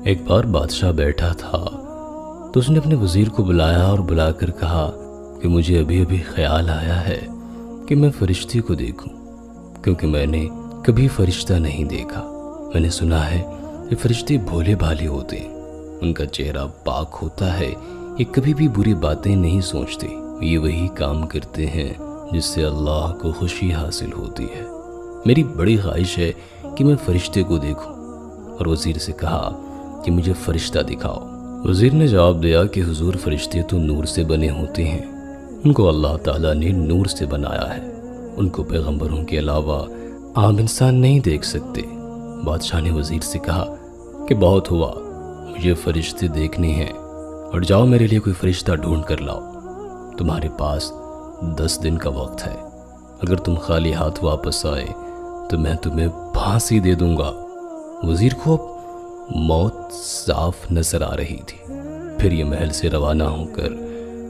ایک بار بادشاہ بیٹھا تھا تو اس نے اپنے وزیر کو بلایا اور بلا کر کہا کہ مجھے ابھی ابھی خیال آیا ہے کہ میں فرشتے کو دیکھوں، کیونکہ میں نے کبھی فرشتہ نہیں دیکھا۔ میں نے سنا ہے کہ فرشتے بھولے بھالے ہوتے ہیں، ان کا چہرہ پاک ہوتا ہے، یہ کبھی بھی بری باتیں نہیں سوچتے، یہ وہی کام کرتے ہیں جس سے اللہ کو خوشی حاصل ہوتی ہے۔ میری بڑی خواہش ہے کہ میں فرشتے کو دیکھوں۔ اور وزیر سے کہا کہ مجھے فرشتہ دکھاؤ۔ وزیر نے جواب دیا کہ حضور فرشتے تو نور سے بنے ہوتے ہیں، ان کو اللہ تعالیٰ نے نور سے بنایا ہے، ان کو پیغمبروں کے علاوہ عام انسان نہیں دیکھ سکتے۔ بادشاہ نے وزیر سے کہا کہ بہت ہوا، مجھے فرشتے دیکھنے ہیں، اور جاؤ میرے لیے کوئی فرشتہ ڈھونڈ کر لاؤ۔ تمہارے پاس 10 دن کا وقت ہے، اگر تم خالی ہاتھ واپس آئے تو میں تمہیں پھانسی دے دوں گا۔ وزیر کو اب موت صاف نظر آ رہی تھی، پھر یہ محل سے روانہ ہو کر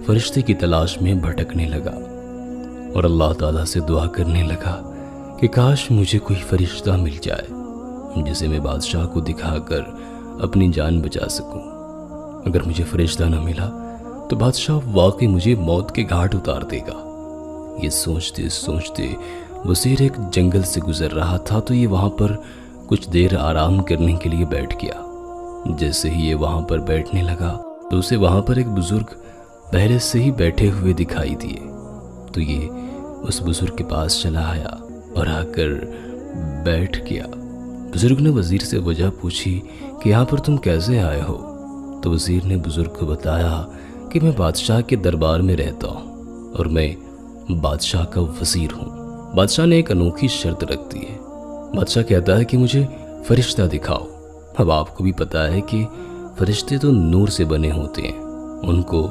فرشتے کی تلاش میں بھٹکنے لگا اور اللہ تعالیٰ سے دعا کرنے لگا کہ کاش مجھے کوئی فرشتہ مل جائے جسے میں بادشاہ کو دکھا کر اپنی جان بچا سکوں۔ اگر مجھے فرشتہ نہ ملا تو بادشاہ واقعی مجھے موت کے گھاٹ اتار دے گا۔ یہ سوچتے سوچتے وزیر ایک جنگل سے گزر رہا تھا تو یہ وہاں پر کچھ دیر آرام کرنے کے لیے بیٹھ گیا۔ جیسے ہی یہ وہاں پر بیٹھنے لگا تو اسے وہاں پر ایک بزرگ پہلے سے ہی بیٹھے ہوئے دکھائی دیے، تو یہ اس بزرگ کے پاس چلا آیا اور آ کر بیٹھ گیا۔ بزرگ نے وزیر سے وجہ پوچھی کہ یہاں پر تم کیسے آئے ہو؟ تو وزیر نے بزرگ کو بتایا کہ میں بادشاہ کے دربار میں رہتا ہوں اور میں بادشاہ کا وزیر ہوں۔ بادشاہ نے ایک انوکھی شرط رکھ دی ہے، بادشاہ کہتا ہے کہ مجھے فرشتہ دکھاؤ۔ اب آپ کو بھی پتا ہے کہ فرشتے تو نور سے بنے ہوتے ہیں، ان کو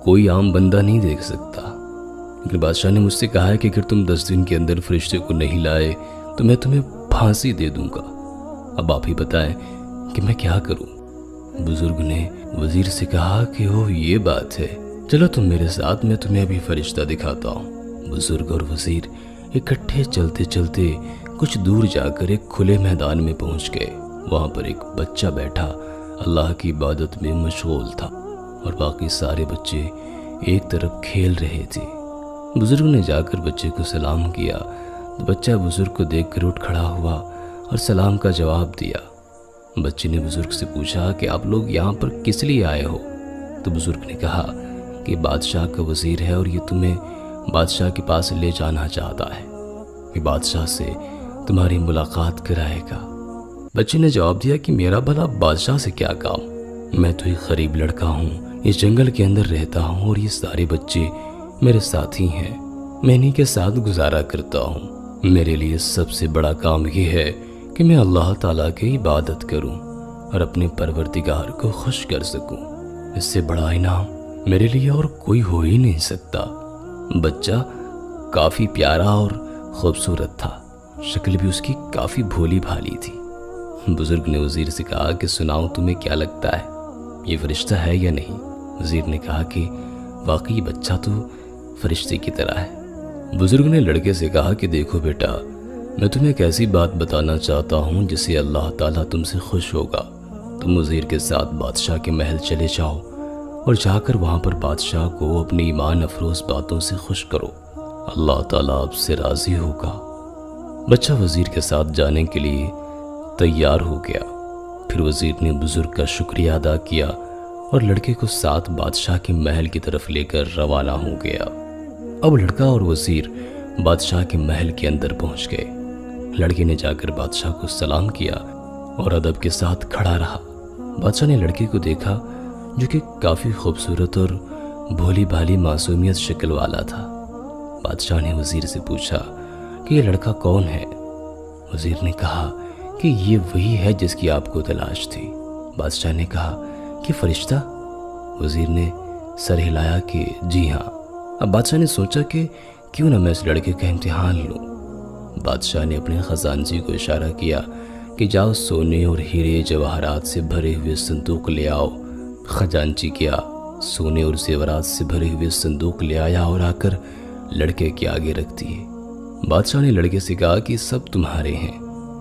کوئی عام بندہ نہیں دیکھ سکتا، لیکن بادشاہ نے مجھ سے کہا ہے کہ اگر تم 10 دن کے اندر فرشتے کو نہیں لائے تو میں تمہیں پھانسی دے دوں گا۔ اب آپ ہی بتائیں کہ میں کیا کروں؟ بزرگ نے وزیر سے کہا کہ یہ بات ہے، چلو تم میرے ساتھ، میں تمہیں ابھی فرشتہ دکھاتا ہوں۔ بزرگ اور وزیر اکٹھے چلتے چلتے کچھ دور جا کر ایک کھلے میدان میں پہنچ گئے۔ وہاں پر ایک بچہ بیٹھا اللہ کی عبادت میں مشغول تھا اور باقی سارے بچے ایک طرف کھیل رہے تھے۔ بزرگ نے جا کر بچے کو سلام کیا تو بچہ بزرگ کو دیکھ کر اٹھ کھڑا ہوا اور سلام کا جواب دیا۔ بچے نے بزرگ سے پوچھا کہ آپ لوگ یہاں پر کس لیے آئے ہو؟ تو بزرگ نے کہا کہ بادشاہ کا وزیر ہے اور یہ تمہیں بادشاہ کے پاس لے جانا چاہتا ہے، یہ بادشاہ سے تمہاری ملاقات کرائے گا۔ بچے نے جواب دیا کہ میرا بھلا بادشاہ سے کیا کام، میں تو ایک غریب لڑکا ہوں، اس جنگل کے اندر رہتا ہوں اور یہ سارے بچے میرے ساتھی ہیں، میں انہی کے ساتھ گزارا کرتا ہوں۔ میرے لیے سب سے بڑا کام یہ ہے کہ میں اللہ تعالیٰ کی عبادت کروں اور اپنے پروردگار کو خوش کر سکوں، اس سے بڑا انعام میرے لیے اور کوئی ہو ہی نہیں سکتا۔ بچہ کافی پیارا اور خوبصورت تھا، شکل بھی اس کی کافی بھولی بھالی تھی۔ بزرگ نے وزیر سے کہا کہ سناؤ تمہیں کیا لگتا ہے، یہ فرشتہ ہے یا نہیں؟ وزیر نے کہا کہ واقعی بچہ تو فرشتے کی طرح ہے۔ بزرگ نے لڑکے سے کہا کہ دیکھو بیٹا، میں تمہیں ایک ایسی بات بتانا چاہتا ہوں جس سے اللہ تعالیٰ تم سے خوش ہوگا۔ تم وزیر کے ساتھ بادشاہ کے محل چلے جاؤ اور جا کر وہاں پر بادشاہ کو اپنی ایمان افروز باتوں سے خوش کرو، اللہ تعالیٰ آپ سے راضی ہوگا۔ بچہ وزیر کے ساتھ جانے کے لیے تیار ہو گیا۔ پھر وزیر نے بزرگ کا شکریہ ادا کیا اور لڑکے کو ساتھ بادشاہ کے محل کی طرف لے کر روانہ ہو گیا۔ اب لڑکا اور وزیر بادشاہ کے محل کے اندر پہنچ گئے۔ لڑکے نے جا کر بادشاہ کو سلام کیا اور ادب کے ساتھ کھڑا رہا۔ بادشاہ نے لڑکے کو دیکھا جو کہ کافی خوبصورت اور بھولی بھالی معصومیت شکل والا تھا۔ بادشاہ نے وزیر سے پوچھا کہ یہ لڑکا کون ہے؟ وزیر نے کہا کہ یہ وہی ہے جس کی آپ کو تلاش تھی۔ بادشاہ نے کہا کہ فرشتہ؟ وزیر نے سر ہلایا کہ جی ہاں۔ اب بادشاہ نے سوچا کہ کیوں نہ میں اس لڑکے کا امتحان لوں۔ بادشاہ نے اپنے خزانچی کو اشارہ کیا کہ جاؤ سونے اور ہیرے جواہرات سے بھرے ہوئے صندوق لے آؤ۔ خزانچی کیا، سونے اور زیورات سے بھرے ہوئے صندوق لے آیا اور آ کر لڑکے کے آگے رکھ دیے۔ بادشاہ نے لڑکے سے کہا کہ سب تمہارے ہیں،